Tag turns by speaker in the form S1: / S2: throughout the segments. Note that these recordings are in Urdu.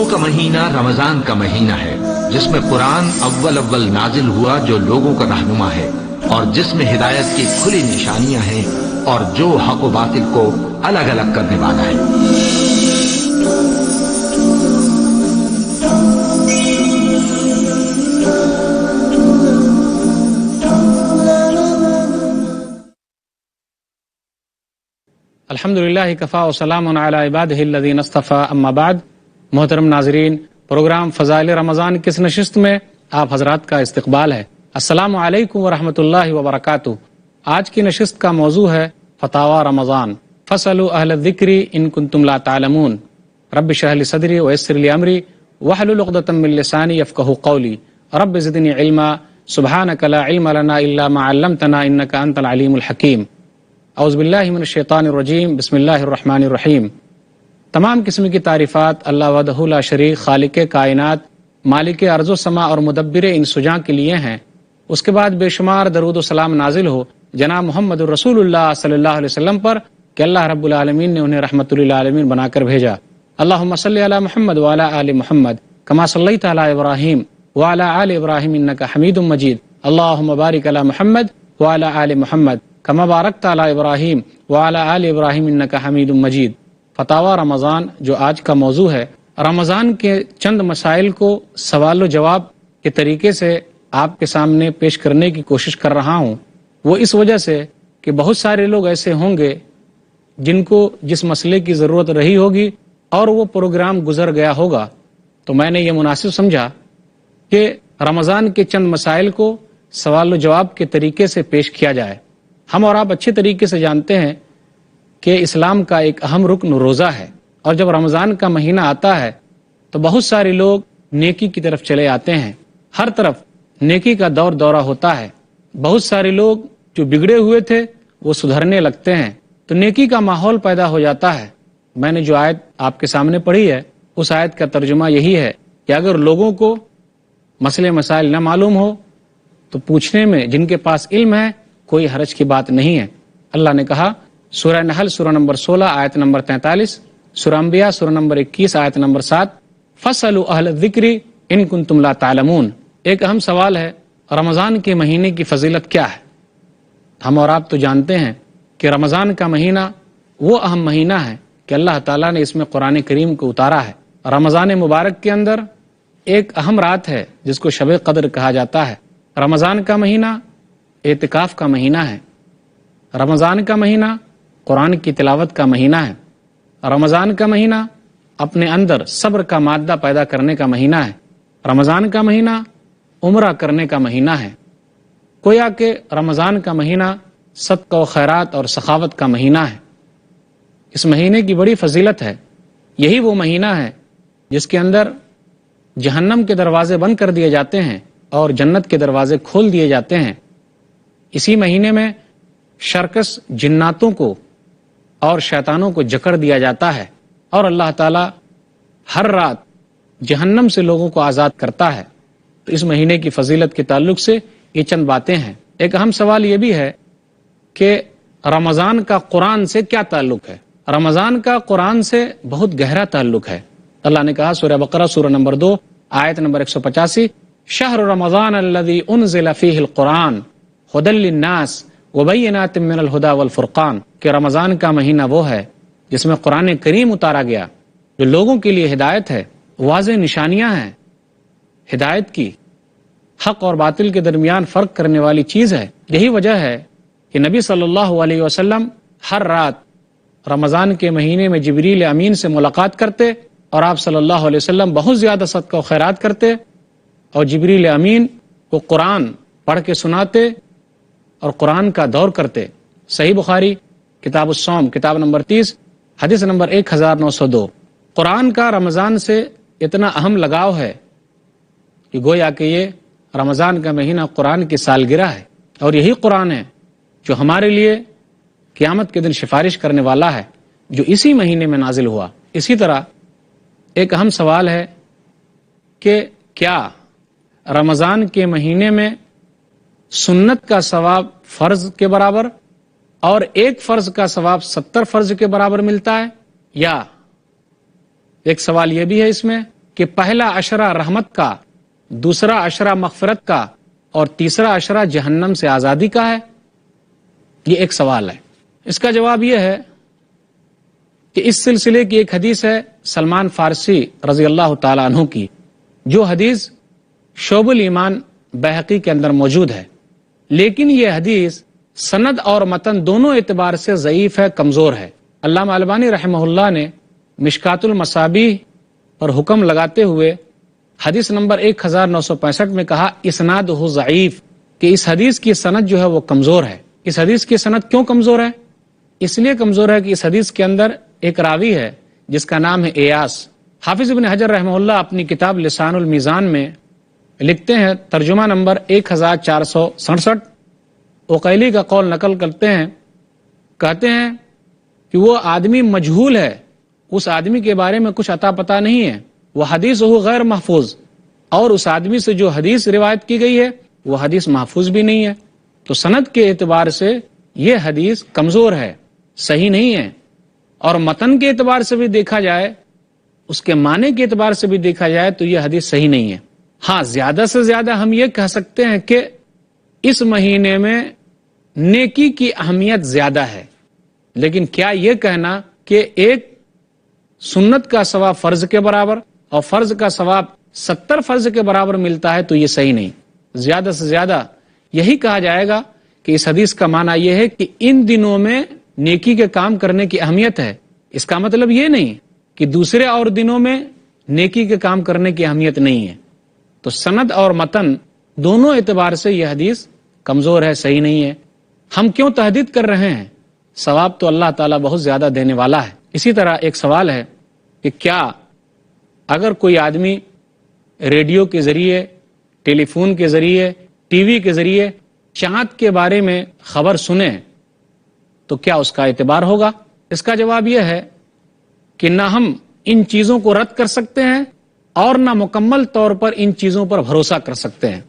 S1: روزوں کا مہینہ رمضان کا مہینہ ہے، جس میں قرآن اول نازل ہوا جو لوگوں کا رہنما ہے، اور جس میں ہدایت کی کھلی نشانیاں ہیں، اور جو حق و باطل کو الگ الگ کرنے والا ہے۔
S2: الحمدللہ کفا وسلام علی عبادہ الذین اصطفی، اما بعد۔ محترم ناظرین، پروگرام فضائل رمضان کی اس نشست میں آپ حضرات کا استقبال ہے۔ السلام علیکم ورحمۃ اللہ وبرکاتہ۔ آج کی نشست کا موضوع ہے فتاوی رمضان، فاسألوا اہل الذکر ان کنتم لا تعلمون، رب اشرح لی صدری ویسر لی امری واحلل عقدۃ من لسانی یفقہوا قولی، رب زدنی علما سبحانک لا علم لنا الا ما علمتنا انک انت العلیم الحکیم۔ اعوذ باللہ من الشیطان الرجیم، بسم اللہ الرحمن الرحیم۔ تمام قسم کی تعریفات اللہ وحدہ لا شریک، خالق کائنات، مالک ارض و سما اور مدبر ان سجاں کے لیے ہیں۔ اس کے بعد بے شمار درود و سلام نازل ہو جناب محمد الرسول اللہ صلی اللہ علیہ وسلم پر کہ اللہ رب العالمین نے انہیں رحمت للعالمین بنا کر بھیجا۔ اللہم صلی علی محمد وعلی آل محمد کما صلیت علی ابراہیم وعلی آل ابراہیم انک حمید مجید، اللہم بارک علی محمد وعلی آل محمد کما بارکت علی ابراہیم وعلی آل ابراہیم انک حمید مجید۔ فتاوی رمضان جو آج کا موضوع ہے، رمضان کے چند مسائل کو سوال و جواب کے طریقے سے آپ کے سامنے پیش کرنے کی کوشش کر رہا ہوں۔ وہ اس وجہ سے کہ بہت سارے لوگ ایسے ہوں گے جن کو جس مسئلے کی ضرورت رہی ہوگی اور وہ پروگرام گزر گیا ہوگا، تو میں نے یہ مناسب سمجھا کہ رمضان کے چند مسائل کو سوال و جواب کے طریقے سے پیش کیا جائے۔ ہم اور آپ اچھے طریقے سے جانتے ہیں کہ اسلام کا ایک اہم رکن روزہ ہے، اور جب رمضان کا مہینہ آتا ہے تو بہت سارے لوگ نیکی کی طرف چلے آتے ہیں، ہر طرف نیکی کا دورہ ہوتا ہے۔ بہت سارے لوگ جو بگڑے ہوئے تھے وہ سدھرنے لگتے ہیں، تو نیکی کا ماحول پیدا ہو جاتا ہے۔ میں نے جو آیت آپ کے سامنے پڑھی ہے، اس آیت کا ترجمہ یہی ہے کہ اگر لوگوں کو مسئلے مسائل نہ معلوم ہو تو پوچھنے میں جن کے پاس علم ہے کوئی حرج کی بات نہیں ہے۔ اللہ نے کہا سورہ نحل سورہ نمبر 16 آیت نمبر 43، سورہ انبیاء سورہ نمبر 21 آیت نمبر 7، فاسألوا اہل الذکر ان کنتم لا تعلمون۔ ایک اہم سوال ہے، رمضان کے مہینے کی فضیلت کیا ہے؟ ہم اور آپ تو جانتے ہیں کہ رمضان کا مہینہ وہ اہم مہینہ ہے کہ اللہ تعالیٰ نے اس میں قرآن کریم کو اتارا ہے۔ رمضان مبارک کے اندر ایک اہم رات ہے جس کو شب قدر کہا جاتا ہے۔ رمضان کا مہینہ اعتکاف کا مہینہ ہے۔ رمضان کا مہینہ قرآن کی تلاوت کا مہینہ ہے۔ رمضان کا مہینہ اپنے اندر صبر کا مادہ پیدا کرنے کا مہینہ ہے۔ رمضان کا مہینہ عمرہ کرنے کا مہینہ ہے۔ گویا کہ رمضان کا مہینہ صدقہ و خیرات اور سخاوت کا مہینہ ہے۔ اس مہینے کی بڑی فضیلت ہے۔ یہی وہ مہینہ ہے جس کے اندر جہنم کے دروازے بند کر دیے جاتے ہیں اور جنت کے دروازے کھول دیے جاتے ہیں۔ اسی مہینے میں شرکس جناتوں کو اور شیطانوں کو جکڑ دیا جاتا ہے، اور اللہ تعالی ہر رات جہنم سے لوگوں کو آزاد کرتا ہے۔ تو اس مہینے کی فضیلت کے تعلق سے یہ چند باتیں ہیں۔ ایک اہم سوال یہ بھی ہے کہ رمضان کا قرآن سے کیا تعلق ہے؟ رمضان کا قرآن سے بہت گہرا تعلق ہے۔ اللہ نے کہا سورہ بقرہ سورہ نمبر 2 آیت نمبر 185، شہر رمضان الذی انزل فیہ القرآن ھدی للناس وبینات من الہدی والفرقان، کہ رمضان کا مہینہ وہ ہے جس میں قرآن کریم اتارا گیا جو لوگوں کے لیے ہدایت ہے، واضح نشانیاں ہیں ہدایت کی، حق اور باطل کے درمیان فرق کرنے والی چیز ہے۔ یہی وجہ ہے کہ نبی صلی اللہ علیہ وسلم ہر رات رمضان کے مہینے میں جبریل امین سے ملاقات کرتے، اور آپ صلی اللہ علیہ وسلم بہت زیادہ صدقہ و خیرات کرتے، اور جبریل امین کو قرآن پڑھ کے سناتے اور قرآن کا دور کرتے۔ صحیح بخاری کتاب الصوم کتاب نمبر 30 حدیث نمبر 1902۔ قرآن کا رمضان سے اتنا اہم لگاؤ ہے کہ گویا کہ یہ رمضان کا مہینہ قرآن کی سالگرہ ہے، اور یہی قرآن ہے جو ہمارے لیے قیامت کے دن سفارش کرنے والا ہے، جو اسی مہینے میں نازل ہوا۔ اسی طرح ایک اہم سوال ہے کہ کیا رمضان کے مہینے میں سنت کا ثواب فرض کے برابر اور ایک فرض کا ثواب 70 فرض کے برابر ملتا ہے؟ یا ایک سوال یہ بھی ہے اس میں کہ پہلا عشرہ رحمت کا، دوسرا عشرہ مغفرت کا اور تیسرا عشرہ جہنم سے آزادی کا ہے؟ یہ ایک سوال ہے۔ اس کا جواب یہ ہے کہ اس سلسلے کی ایک حدیث ہے سلمان فارسی رضی اللہ تعالیٰ عنہ کی، جو حدیث شعب الایمان بہقی کے اندر موجود ہے، لیکن یہ حدیث سند اور متن دونوں اعتبار سے ضعیف ہے، کمزور ہے۔ علامہ البانی رحمہ اللہ نے مشکات المصابیح پر حکم لگاتے ہوئے حدیث نمبر 1965 میں کہا اسنادہ ضعیف، کہ اس حدیث کی سند جو ہے وہ کمزور ہے۔ اس حدیث کی سند کیوں کمزور ہے؟ اس لیے کمزور ہے کہ اس حدیث کے اندر ایک راوی ہے جس کا نام ہے ایاس۔ حافظ ابن حجر رحمہ اللہ اپنی کتاب لسان المیزان میں لکھتے ہیں، ترجمہ نمبر 1467، عقیلی کا قول نقل کرتے ہیں، کہتے ہیں کہ وہ آدمی مجہول ہے، اس آدمی کے بارے میں کچھ عطا پتہ نہیں ہے، وہ حدیث ہو غیر محفوظ، اور اس آدمی سے جو حدیث روایت کی گئی ہے وہ حدیث محفوظ بھی نہیں ہے۔ تو سند کے اعتبار سے یہ حدیث کمزور ہے، صحیح نہیں ہے، اور متن کے اعتبار سے بھی دیکھا جائے، اس کے معنی کے اعتبار سے بھی دیکھا جائے تو یہ حدیث صحیح نہیں ہے۔ ہاں، زیادہ سے زیادہ ہم یہ کہہ سکتے ہیں کہ اس مہینے میں نیکی کی اہمیت زیادہ ہے، لیکن کیا یہ کہنا کہ ایک سنت کا ثواب فرض کے برابر اور فرض کا ثواب 70 فرض کے برابر ملتا ہے تو یہ صحیح نہیں۔ زیادہ سے زیادہ یہی کہا جائے گا کہ اس حدیث کا معنی یہ ہے کہ ان دنوں میں نیکی کے کام کرنے کی اہمیت ہے، اس کا مطلب یہ نہیں کہ دوسرے اور دنوں میں نیکی کے کام کرنے کی اہمیت نہیں ہے۔ تو سند اور متن دونوں اعتبار سے یہ حدیث کمزور ہے، صحیح نہیں ہے۔ ہم کیوں تحدید کر رہے ہیں؟ ثواب تو اللہ تعالیٰ بہت زیادہ دینے والا ہے۔ اسی طرح ایک سوال ہے کہ کیا اگر کوئی آدمی ریڈیو کے ذریعے، ٹیلی فون کے ذریعے، ٹی وی کے ذریعے چاند کے بارے میں خبر سنے تو کیا اس کا اعتبار ہوگا؟ اس کا جواب یہ ہے کہ نہ ہم ان چیزوں کو رد کر سکتے ہیں اور نہ مکمل طور پر ان چیزوں پر بھروسہ کر سکتے ہیں۔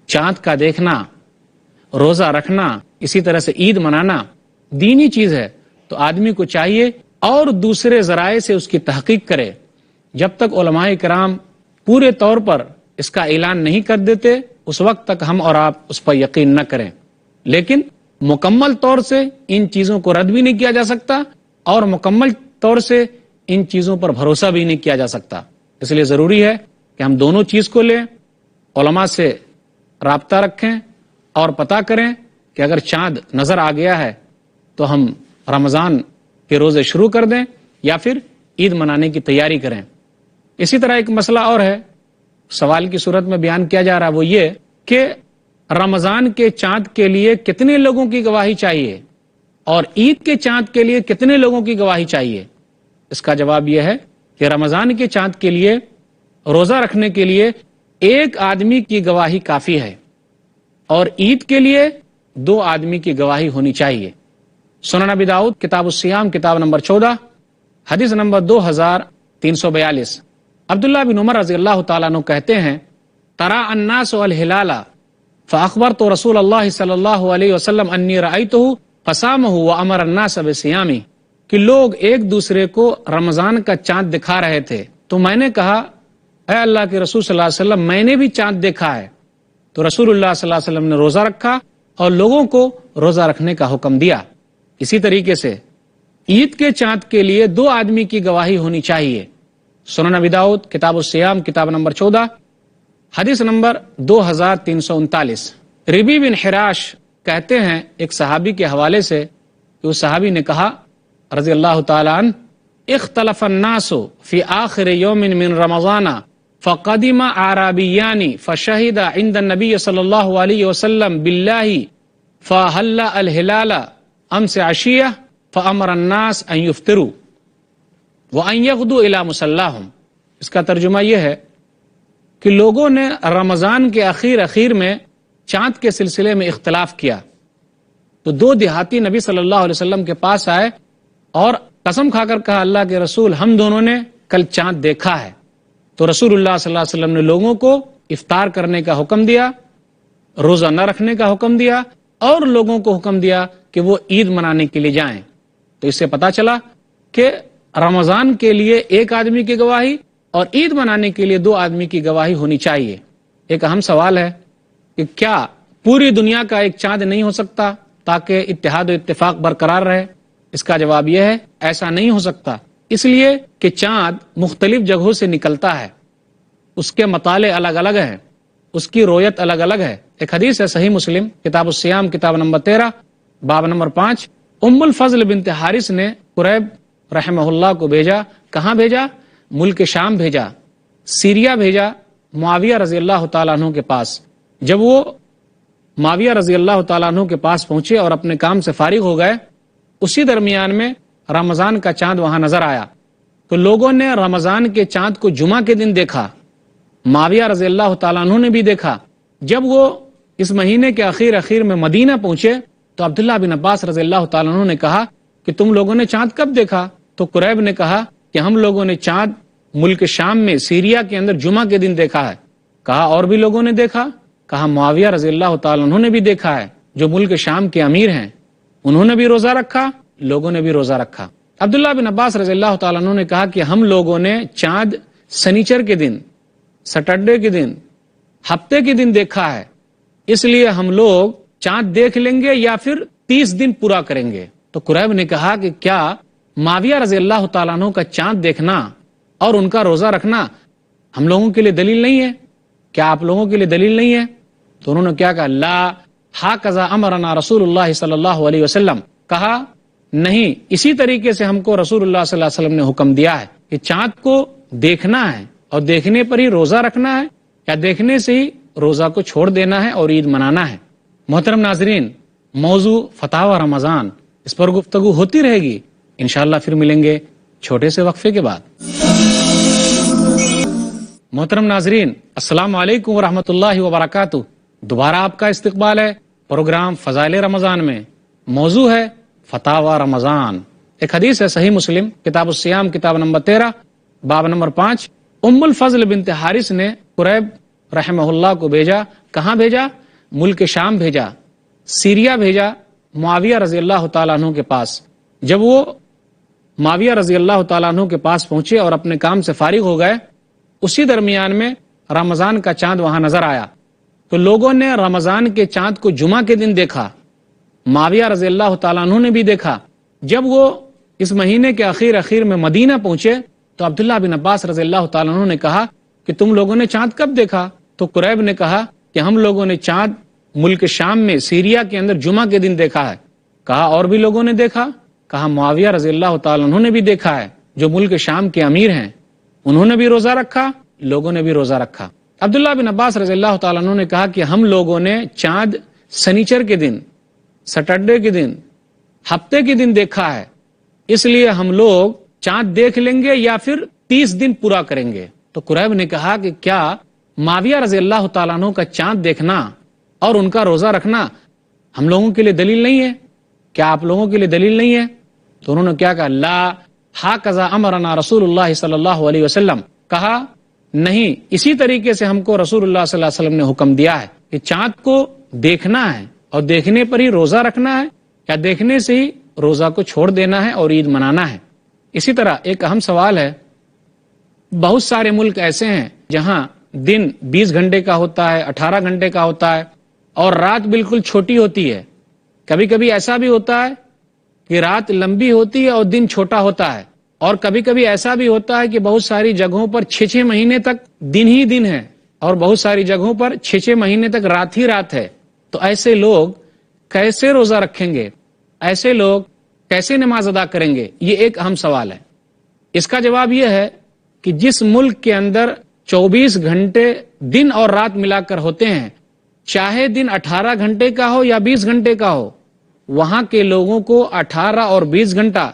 S2: چاند کا دیکھنا، روزہ رکھنا، اسی طرح سے عید منانا دینی چیز ہے، تو آدمی کو چاہیے اور دوسرے ذرائع سے اس کی تحقیق کرے۔ جب تک علماء کرام پورے طور پر اس کا اعلان نہیں کر دیتے اس وقت تک ہم اور آپ اس پر یقین نہ کریں، لیکن مکمل طور سے ان چیزوں کو رد بھی نہیں کیا جا سکتا اور مکمل طور سے ان چیزوں پر بھروسہ بھی نہیں کیا جا سکتا۔ اس لیے ضروری ہے کہ ہم دونوں چیز کو لیں، علماء سے رابطہ رکھیں اور پتہ کریں کہ اگر چاند نظر آ گیا ہے تو ہم رمضان کے روزے شروع کر دیں یا پھر عید منانے کی تیاری کریں۔ اسی طرح ایک مسئلہ اور ہے، سوال کی صورت میں بیان کیا جا رہا، وہ یہ کہ رمضان کے چاند کے لیے کتنے لوگوں کی گواہی چاہیے اور عید کے چاند کے لیے کتنے لوگوں کی گواہی چاہیے؟ اس کا جواب یہ ہے کہ رمضان کے چاند کے لیے، روزہ رکھنے کے لیے ایک آدمی کی گواہی کافی ہے اور عید کے لیے 2 آدمی کی گواہی ہونی چاہیے۔ سنن ابی داؤد کتاب الصیام کتاب نمبر 14 حدیث نمبر 2342۔ عبداللہ بن عمر رضی اللہ تعالیٰ عنہ کہتے ہیں، ترى الناس الهلال فاخبرت رسول اللہ صلی اللہ علیہ وسلم انی رأیتہ فصامہ وامر الناس بصیامہ، کہ لوگ ایک دوسرے کو رمضان کا چاند دکھا رہے تھے تو میں نے کہا اے اللہ کے رسول صلی اللہ علیہ وسلم، میں نے بھی چاند دیکھا ہے۔ تو رسول اللہ صلی اللہ علیہ وسلم نے روزہ رکھا اور لوگوں کو روزہ رکھنے کا حکم دیا۔ اسی طریقے سے عید کے چاند کے لیے 2 آدمی کی گواہی ہونی چاہیے۔ سنن ابی داؤد کتاب الصیام کتاب نمبر 14 حدیث نمبر 2339۔ ربی بن حراش کہتے ہیں ایک صحابی کے حوالے سے کہ اس صحابی نے کہا رضی اللہ تعالیٰ عنہ، اختلف الناس فی آخر یوم من رمضان فقدم اعرابیان فشہد عند النبی صلی اللہ علیہ وسلم باللہ فحل الہلال امس عشیہ فامر الناس ان یفطروا وان یغدوا الی مصلاہم۔ اس کا ترجمہ یہ ہے کہ لوگوں نے رمضان کے اخیر میں چاند کے سلسلے میں اختلاف کیا تو 2 دیہاتی نبی صلی اللہ علیہ وسلم کے پاس آئے اور قسم کھا کر کہا اللہ کے رسول، ہم دونوں نے کل چاند دیکھا ہے۔ تو رسول اللہ صلی اللہ علیہ وسلم نے لوگوں کو افطار کرنے کا حکم دیا، روزہ نہ رکھنے کا حکم دیا اور لوگوں کو حکم دیا کہ وہ عید منانے کے لیے جائیں۔ تو اس سے پتا چلا کہ رمضان کے لیے 1 آدمی کی گواہی اور عید منانے کے لیے 2 آدمی کی گواہی ہونی چاہیے۔ ایک اہم سوال ہے کہ کیا پوری دنیا کا ایک چاند نہیں ہو سکتا تاکہ اتحاد و اتفاق برقرار رہے؟ اس کا جواب یہ ہے ایسا نہیں ہو سکتا، اس لیے کہ چاند مختلف جگہوں سے نکلتا ہے، اس کے مطالعے الگ الگ ہیں، اس کی رویت الگ الگ ہے۔ ایک حدیث ہے صحیح مسلم کتاب الصیام کتاب نمبر 13 باب نمبر 5، ام الفضل بنت حارث نے قریب رحمہ اللہ کو بھیجا۔ کہاں بھیجا؟ ملک شام بھیجا، سیریا بھیجا، معاویہ رضی اللہ تعالیٰ عنہ کے پاس۔ جب وہ معاویہ رضی اللہ تعالیٰ عنہ کے پاس پہنچے اور اپنے کام سے فارغ ہو گئے، اسی درمیان میں رمضان کا چاند وہاں نظر آیا، تو لوگوں نے رمضان کے چاند کو جمعہ کے دن دیکھا، معاویہ رضی اللہ تعالیٰ عنہ نے بھی دیکھا۔ جب وہ اس مہینے کے اخیر میں مدینہ پہنچے تو عبداللہ بن عباس رضی اللہ تعالیٰ عنہ نے کہا کہ تم لوگوں نے چاند کب دیکھا؟ تو قریب نے کہا کہ ہم لوگوں نے چاند ملک شام میں سیریا کے اندر جمعہ کے دن دیکھا ہے۔ کہا اور بھی لوگوں نے دیکھا؟ کہا معاویہ رضی اللہ تعالیٰ عنہ نے بھی دیکھا ہے، جو ملک شام کے امیر ہیں، انہوں نے بھی روزہ رکھا، لوگوں نے بھی روزہ رکھا۔ عبداللہ بن عباس رضی اللہ تعالیٰ عنہ نے کہا کہ ہم لوگوں نے چاند سنیچر کے دن، سیٹرڈے کے دن، ہفتے کے دن دیکھا ہے، اس لیے ہم لوگ چاند دیکھ لیں گے یا پھر 30 دن پورا کریں گے۔ تو قریب نے کہا کہ کیا معاویہ رضی اللہ تعالیٰ عنہ کا چاند دیکھنا اور ان کا روزہ رکھنا ہم لوگوں کے لیے دلیل نہیں ہے؟ کیا آپ لوگوں کے لیے دلیل نہیں ہے؟ تو انہوں نے کیا کہا؟ لا ھکذا امرنا رسول اللہ صلی اللہ علیہ وسلم، کہا نہیں، اسی طریقے سے ہم کو رسول اللہ صلی اللہ علیہ وسلم نے حکم دیا ہے کہ چاند کو دیکھنا ہے اور دیکھنے پر ہی روزہ رکھنا ہے یا دیکھنے سے ہی روزہ کو چھوڑ دینا ہے اور عید منانا ہے۔ محترم ناظرین، موضوع فتاوی رمضان، اس پر گفتگو ہوتی رہے گی، انشاءاللہ پھر ملیں گے چھوٹے سے وقفے کے بعد۔ محترم ناظرین، السلام علیکم ورحمۃ اللہ وبرکاتہ۔ دوبارہ آپ کا استقبال ہے پروگرام فضائل رمضان میں۔ موضوع ہے فتاوی رمضان۔ ایک حدیث ہے صحیح مسلم کتاب الصیام کتاب نمبر 13 باب نمبر 5، ام الفضل بنت حارث نے قریب رحمہ اللہ کو بھیجا۔ کہاں بھیجا؟ ملک شام بھیجا، سیریا بھیجا، معاویہ رضی اللہ تعالیٰ عنہ کے پاس۔ جب وہ معاویہ رضی اللہ تعالیٰ عنہ کے پاس پہنچے اور اپنے کام سے فارغ ہو گئے، اسی درمیان میں رمضان کا چاند وہاں نظر آیا، تو لوگوں نے رمضان کے چاند کو جمعہ کے دن دیکھا، معاویہ رضی اللہ تعالیٰ عنہ نے بھی دیکھا۔ جب وہ اس مہینے کے اخیر میں مدینہ پہنچے تو عبداللہ بن عباس رضی اللہ تعالیٰ عنہ نے کہا کہ تم لوگوں نے چاند کب دیکھا؟ تو قریب نے کہا کہ ہم لوگوں نے چاند ملک شام میں سیریا کے اندر جمعہ کے دن دیکھا ہے۔ کہا اور بھی لوگوں نے دیکھا؟ کہا معاویہ رضی اللہ تعالیٰ عنہ نے بھی دیکھا ہے، جو ملک شام کے امیر ہیں، انہوں نے بھی روزہ رکھا، لوگوں نے بھی روزہ رکھا۔ عبداللہ بن عباس رضی اللہ تعالیٰ عنہ نے کہا کہ ہم لوگوں نے چاند سنیچر کے دن، سیٹرڈے کے دن، ہفتے کے دن دیکھا ہے، اس لیے ہم لوگ چاند دیکھ لیں گے یا پھر 30 دن پورا کریں گے۔ تو قریب نے کہا کہ کیا معاویہ رضی اللہ تعالیٰ عنہ کا چاند دیکھنا اور ان کا روزہ رکھنا ہم لوگوں کے لیے دلیل نہیں ہے؟ کیا آپ لوگوں کے لیے دلیل نہیں ہے؟ تو انہوں نے کیا کہا؟ لا ھکذا امرنا رسول اللہ صلی اللہ علیہ وسلم، کہا نہیں، اسی طریقے سے ہم کو رسول اللہ صلی اللہ علیہ وسلم نے حکم دیا ہے کہ چاند کو دیکھنا ہے اور دیکھنے پر ہی روزہ رکھنا ہے یا دیکھنے سے ہی روزہ کو چھوڑ دینا ہے اور عید منانا ہے۔ اسی طرح ایک اہم سوال ہے، بہت سارے ملک ایسے ہیں جہاں دن 20 گھنٹے کا ہوتا ہے، 18 گھنٹے کا ہوتا ہے اور رات بالکل چھوٹی ہوتی ہے۔ کبھی کبھی ایسا بھی ہوتا ہے کہ رات لمبی ہوتی ہے اور دن چھوٹا ہوتا ہے، اور کبھی کبھی ایسا بھی ہوتا ہے کہ بہت ساری جگہوں پر 6 مہینے تک دن ہی دن ہے اور بہت ساری جگہوں پر 6 مہینے تک رات ہی رات ہے۔ تو ایسے لوگ کیسے روزہ رکھیں گے؟ ایسے لوگ کیسے نماز ادا کریں گے؟ یہ ایک اہم سوال ہے۔ اس کا جواب یہ ہے کہ جس ملک کے اندر 24 گھنٹے دن اور رات ملا کر ہوتے ہیں، چاہے دن 18 گھنٹے کا ہو یا 20 گھنٹے کا ہو، وہاں کے لوگوں کو 18 اور 20 گھنٹہ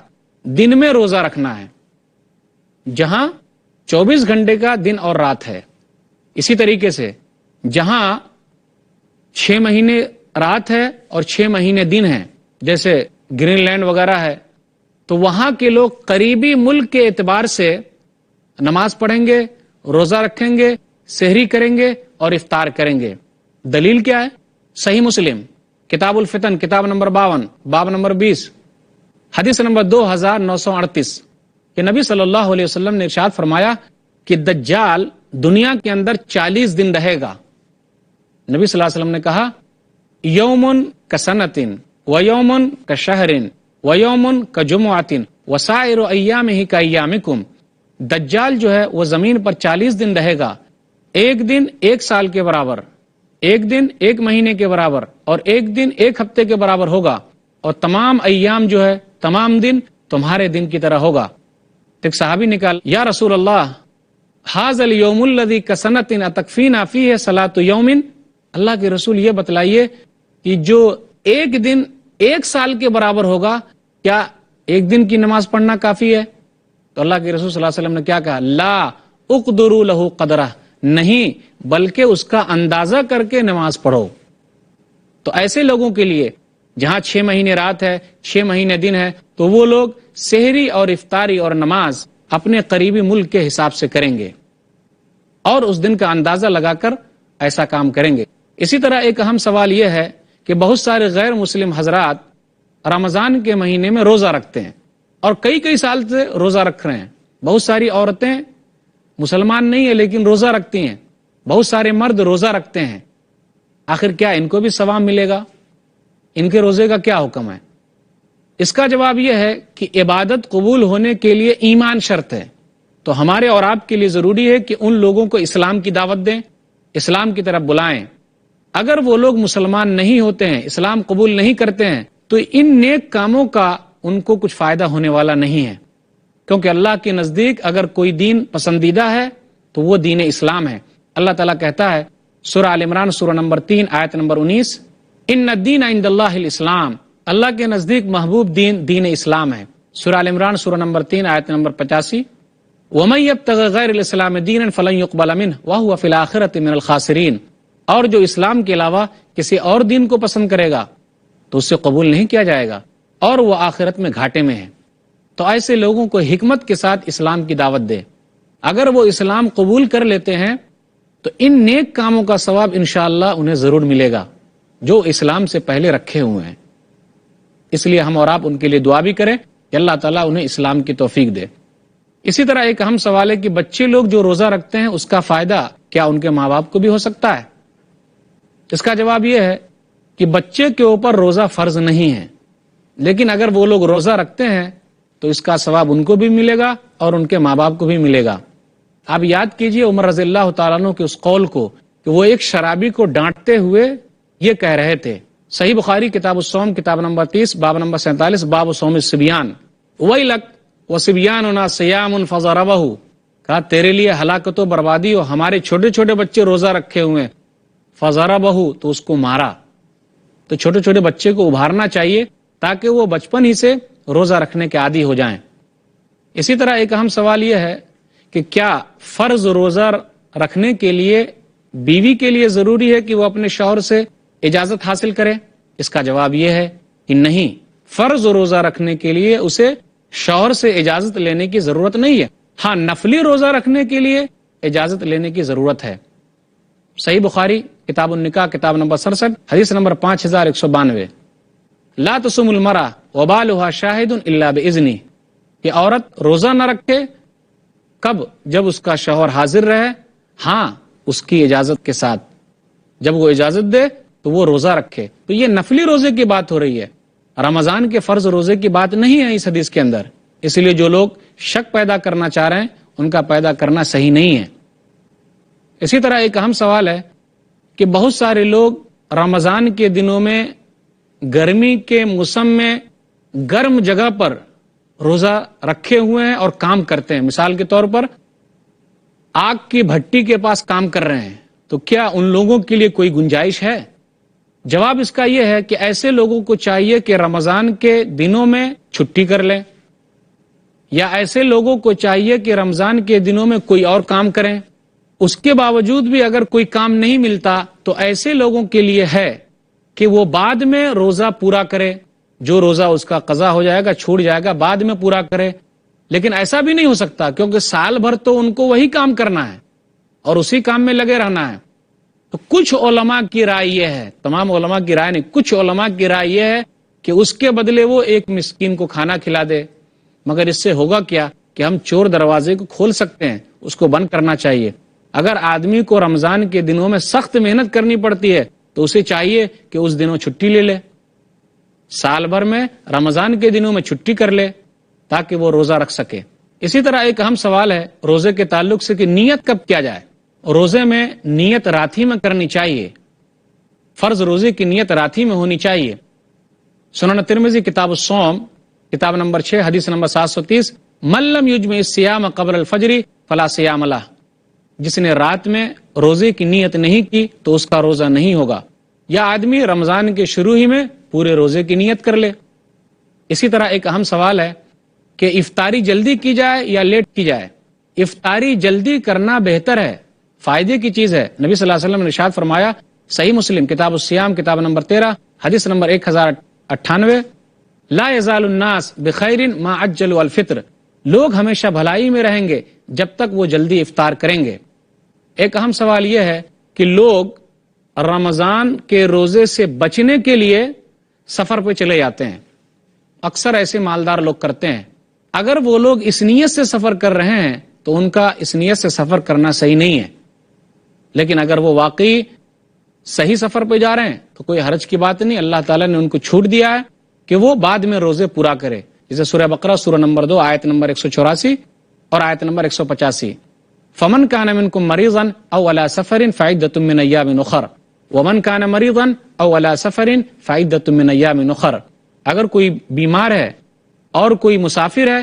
S2: دن میں روزہ رکھنا ہے، جہاں 24 گھنٹے کا دن اور رات ہے۔ اسی طریقے سے جہاں 6 مہینے رات ہے اور 6 مہینے دن ہے، جیسے گرین لینڈ وغیرہ ہے، تو وہاں کے لوگ قریبی ملک کے اعتبار سے نماز پڑھیں گے، روزہ رکھیں گے، سحری کریں گے اور افطار کریں گے۔ دلیل کیا ہے؟ صحیح مسلم کتاب الفتن کتاب نمبر 52 باب نمبر 20 حدیث نمبر 2938 کہ نبی صلی اللہ علیہ وسلم نے ارشاد فرمایا کہ دجال دنیا کے اندر 40 دن رہے گا. نبی صلی اللہ علیہ وسلم نے کہا یومن کسنتن و یومن کشہرن و یومن کجمعتن وسائر ایامہ کایامکم. دجال جو ہے وہ زمین پر 40 دن رہے گا. ایک دن 1 سال کے برابر، ایک دن 1 مہینے کے برابر، اور ایک دن 1 ہفتے کے برابر ہوگا، اور تمام ایام جو ہے تمام دن تمہارے دن کی طرح ہوگا. ایک صحابی نکال یا رسول اللہ ھذا الیوم الذی کسنۃ اتکفینا فیہ صلاۃ یوم. اللہ کے رسول یہ بتلائیے کہ جو ایک دن 1 سال کے برابر ہوگا، کیا ایک دن کی نماز پڑھنا کافی ہے؟ تو اللہ کے رسول صلی اللہ علیہ وسلم نے کیا کہا؟ لا اقدروا لہ قدرہ، نہیں بلکہ اس کا اندازہ کر کے نماز پڑھو. تو ایسے لوگوں کے لیے جہاں 6 مہینے رات ہے، 6 مہینے دن ہے، تو وہ لوگ سحری اور افطاری اور نماز اپنے قریبی ملک کے حساب سے کریں گے اور اس دن کا اندازہ لگا کر ایسا کام کریں گے. اسی طرح ایک اہم سوال یہ ہے کہ بہت سارے غیر مسلم حضرات رمضان کے مہینے میں روزہ رکھتے ہیں اور کئی سال سے روزہ رکھ رہے ہیں. بہت ساری عورتیں مسلمان نہیں ہیں لیکن روزہ رکھتی ہیں، بہت سارے مرد روزہ رکھتے ہیں. آخر کیا ان کو بھی ثواب ملے گا؟ ان کے روزے کا کیا حکم ہے؟ اس کا جواب یہ ہے کہ عبادت قبول ہونے کے لیے ایمان شرط ہے. تو ہمارے اور آپ کے لیے ضروری ہے کہ ان لوگوں کو اسلام کی دعوت دیں، اسلام کی طرف بلائیں. اگر وہ لوگ مسلمان نہیں ہوتے ہیں، اسلام قبول نہیں کرتے ہیں، تو ان نیک کاموں کا ان کو کچھ فائدہ ہونے والا نہیں ہے، کیونکہ اللہ کے نزدیک اگر کوئی دین پسندیدہ ہے تو وہ دین اسلام ہے. اللہ تعالیٰ کہتا ہے سورہ آل عمران سورہ نمبر 3 آیت نمبر 19، ان الدین عند اللہ الاسلام، اللہ کے نزدیک محبوب دین دین اسلام ہے. سورہ آل عمران سورہ نمبر 3 آیت نمبر 85، وَمَن يَبْتَغِ غَيْرَ الْإِسْلَامِ دِينًا فَلَن يُقْبَلَ مِنْهُ وَهُوَ فِي الْآخِرَةِ مِنَ الْخَاسِرِينَ. اور جو اسلام کے علاوہ کسی اور دین کو پسند کرے گا تو اس سے قبول نہیں کیا جائے گا اور وہ آخرت میں گھاٹے میں ہے. تو ایسے لوگوں کو حکمت کے ساتھ اسلام کی دعوت دے. اگر وہ اسلام قبول کر لیتے ہیں تو ان نیک کاموں کا ثواب انشاءاللہ انہیں ضرور ملے گا جو اسلام سے پہلے رکھے ہوئے ہیں. اس لیے ہم اور آپ ان کے لیے دعا بھی کریں کہ اللہ تعالیٰ انہیں اسلام کی توفیق دے. اسی طرح ایک اہم سوال ہے کہ بچے لوگ جو روزہ رکھتے ہیں اس کا فائدہ کیا ان کے ماں باپ کو بھی ہو سکتا ہے؟ اس کا جواب یہ ہے کہ بچے کے اوپر روزہ فرض نہیں ہے، لیکن اگر وہ لوگ روزہ رکھتے ہیں تو اس کا ثواب ان کو بھی ملے گا اور ان کے ماں باپ کو بھی ملے گا. آپ یاد کیجئے عمر رضی اللہ تعالیٰ عنہ کے اس قول کو کہ وہ ایک شرابی کو ڈانٹتے ہوئے یہ کہہ رہے تھے. صحیح بخاری کتاب الصوم کتاب نمبر 30 باب نمبر 47 باب صوم الصبیان، ویلک وصبیاننا صیام فضربہ، کہا تیرے لیے ہلاکت و بربادی ہو، ہمارے چھوٹے چھوٹے بچے روزہ رکھے ہوئے، فضربہ تو اس کو مارا. تو چھوٹے چھوٹے بچے کو ابھارنا چاہیے تاکہ وہ بچپن ہی سے روزہ رکھنے کے عادی ہو جائیں. اسی طرح ایک اہم سوال یہ ہے کہ کیا فرض روزہ رکھنے کے لیے بیوی کے لیے ضروری ہے کہ وہ اپنے شوہر سے اجازت حاصل کرے؟ اس کا جواب یہ ہے کہ نہیں، فرض روزہ رکھنے کے لیے اسے شوہر سے اجازت لینے کی ضرورت نہیں ہے. ہاں نفلی روزہ رکھنے کے لیے اجازت لینے کی ضرورت ہے. صحیح بخاری کتاب النکاح کتاب نمبر 67 حدیث نمبر 5192، لا تصوم المرأة وبالها شاہد الا باذنہ، کہ عورت روزہ نہ رکھے کب؟ جب اس کا شوہر حاضر رہے، ہاں اس کی اجازت کے ساتھ. جب وہ اجازت دے تو وہ روزہ رکھے. تو یہ نفلی روزے کی بات ہو رہی ہے، رمضان کے فرض روزے کی بات نہیں ہے اس حدیث کے اندر. اس لیے جو لوگ شک پیدا کرنا چاہ رہے ہیں ان کا پیدا کرنا صحیح نہیں ہے. اسی طرح ایک اہم سوال ہے کہ بہت سارے لوگ رمضان کے دنوں میں گرمی کے موسم میں گرم جگہ پر روزہ رکھے ہوئے ہیں اور کام کرتے ہیں. مثال کے طور پر آگ کی بھٹی کے پاس کام کر رہے ہیں، تو کیا ان لوگوں کے لیے کوئی گنجائش ہے؟ جواب اس کا یہ ہے کہ ایسے لوگوں کو چاہیے کہ رمضان کے دنوں میں چھٹی کر لیں، یا ایسے لوگوں کو چاہیے کہ رمضان کے دنوں میں کوئی اور کام کریں. اس کے باوجود بھی اگر کوئی کام نہیں ملتا تو ایسے لوگوں کے لیے ہے کہ وہ بعد میں روزہ پورا کرے. جو روزہ اس کا قضا ہو جائے گا، چھوٹ جائے گا، بعد میں پورا کرے. لیکن ایسا بھی نہیں ہو سکتا کیونکہ سال بھر تو ان کو وہی کام کرنا ہے اور اسی کام میں لگے رہنا ہے. تو کچھ علماء کی رائے یہ ہے، تمام علماء کی رائے نہیں، کچھ علماء کی رائے یہ ہے کہ اس کے بدلے وہ ایک مسکین کو کھانا کھلا دے. مگر اس سے ہوگا کیا کہ ہم چور دروازے کو کھول سکتے ہیں اس کو بند کرنا چاہیے۔ اگر آدمی کو رمضان کے دنوں میں سخت محنت کرنی پڑتی ہے تو اسے چاہیے کہ اس دنوں چھٹی لے لے، سال بھر میں رمضان کے دنوں میں چھٹی کر لے تاکہ وہ روزہ رکھ سکے۔ اسی طرح ایک اہم سوال ہے روزے کے تعلق سے کہ نیت کب کیا جائے۔ روزے میں نیت رات ہی میں کرنی چاہیے، فرض روزے کی نیت رات ہی میں ہونی چاہیے۔ سنن ترمذی کتاب الصوم کتاب نمبر 6 حدیث نمبر 730، من لم یجمع الصیام قبل الفجر فلا صیام لہ، جس نے رات میں روزے کی نیت نہیں کی تو اس کا روزہ نہیں ہوگا، یا آدمی رمضان کے شروع ہی میں پورے روزے کی نیت کر لے۔ اسی طرح ایک اہم سوال ہے کہ افطاری جلدی کی جائے یا لیٹ کی جائے۔ افطاری جلدی کرنا بہتر ہے، فائدے کی چیز ہے۔ نبی صلی اللہ علیہ وسلم نے ارشاد فرمایا، صحیح مسلم کتاب الصیام کتاب نمبر 13 حدیث نمبر 1098، لا یزال الناس بخیر ما عجلوا الفطر، لوگ ہمیشہ بھلائی میں رہیں گے جب تک وہ جلدی افطار کریں گے۔ ایک اہم سوال یہ ہے کہ لوگ رمضان کے روزے سے بچنے کے لیے سفر پہ چلے جاتے ہیں، اکثر ایسے مالدار لوگ کرتے ہیں۔ اگر وہ لوگ اس نیت سے سفر کر رہے ہیں تو ان کا اس نیت سے سفر کرنا صحیح نہیں ہے، لیکن اگر وہ واقعی صحیح سفر پہ جا رہے ہیں تو کوئی حرج کی بات نہیں، اللہ تعالیٰ نے ان کو چھوٹ دیا ہے کہ وہ بعد میں روزے پورا کرے، جیسے سورہ بقرہ سورہ نمبر 2 آیت نمبر 184 اور آیت نمبر 185، فمن کان منکم مریضا او علی سفر فعدۃ من ایام اخر ومن کان مریضا او علی سفر فعدۃ من ایام اخر، اگر کوئی بیمار ہے اور کوئی مسافر ہے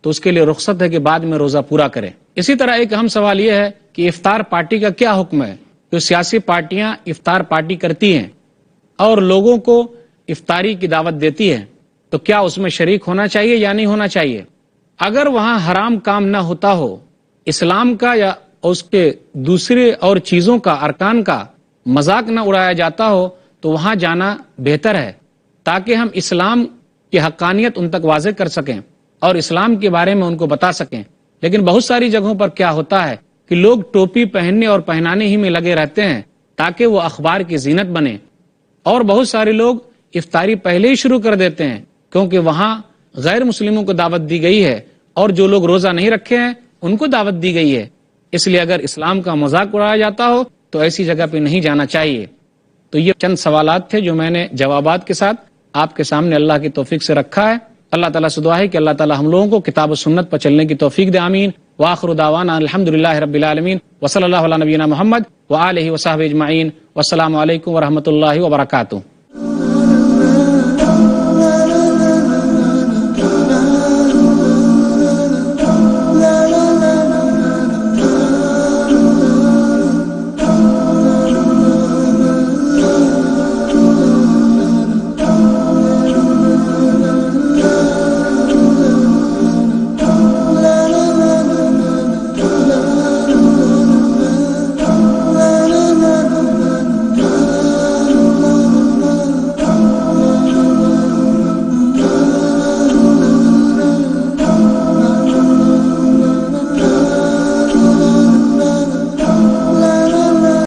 S2: تو اس کے لیے رخصت ہے کہ بعد میں روزہ پورا کرے۔ اسی طرح ایک اہم سوال یہ ہے کہ افطار پارٹی کا کیا حکم ہے۔ جو سیاسی پارٹیاں افطار پارٹی کرتی ہیں اور لوگوں کو افطاری کی دعوت دیتی ہیں تو کیا اس میں شریک ہونا چاہیے یا نہیں ہونا چاہیے؟ اگر وہاں حرام کام نہ ہوتا ہو، اسلام کا یا اس کے دوسرے اور چیزوں کا ارکان کا مذاق نہ اڑایا جاتا ہو تو وہاں جانا بہتر ہے، تاکہ ہم اسلام کی حقانیت ان تک واضح کر سکیں اور اسلام کے بارے میں ان کو بتا سکیں۔ لیکن بہت ساری جگہوں پر کیا ہوتا ہے کہ لوگ ٹوپی پہننے اور پہنانے ہی میں لگے رہتے ہیں تاکہ وہ اخبار کی زینت بنے، اور بہت سارے لوگ افطاری پہلے ہی شروع کر دیتے ہیں کیونکہ وہاں غیر مسلموں کو دعوت دی گئی ہے اور جو لوگ روزہ نہیں رکھے ہیں ان کو دعوت دی گئی ہے۔ اس لیے اگر اسلام کا مذاق اڑایا جاتا ہو تو ایسی جگہ پہ نہیں جانا چاہیے۔ تو یہ چند سوالات تھے جو میں نے جوابات کے ساتھ آپ کے سامنے اللہ کی توفیق سے رکھا ہے۔ اللہ تعالیٰ سے دعا ہے کہ اللہ تعالیٰ ہم لوگوں کو کتاب و سنت پر چلنے کی توفیق دے، آمین۔ وآخر دعوانا الحمدللہ رب العالمین وصلی اللہ علی نبینا محمد وآلہ وصحبہ اجمعین، والسلام علیکم ورحمۃ اللہ وبرکاتہ۔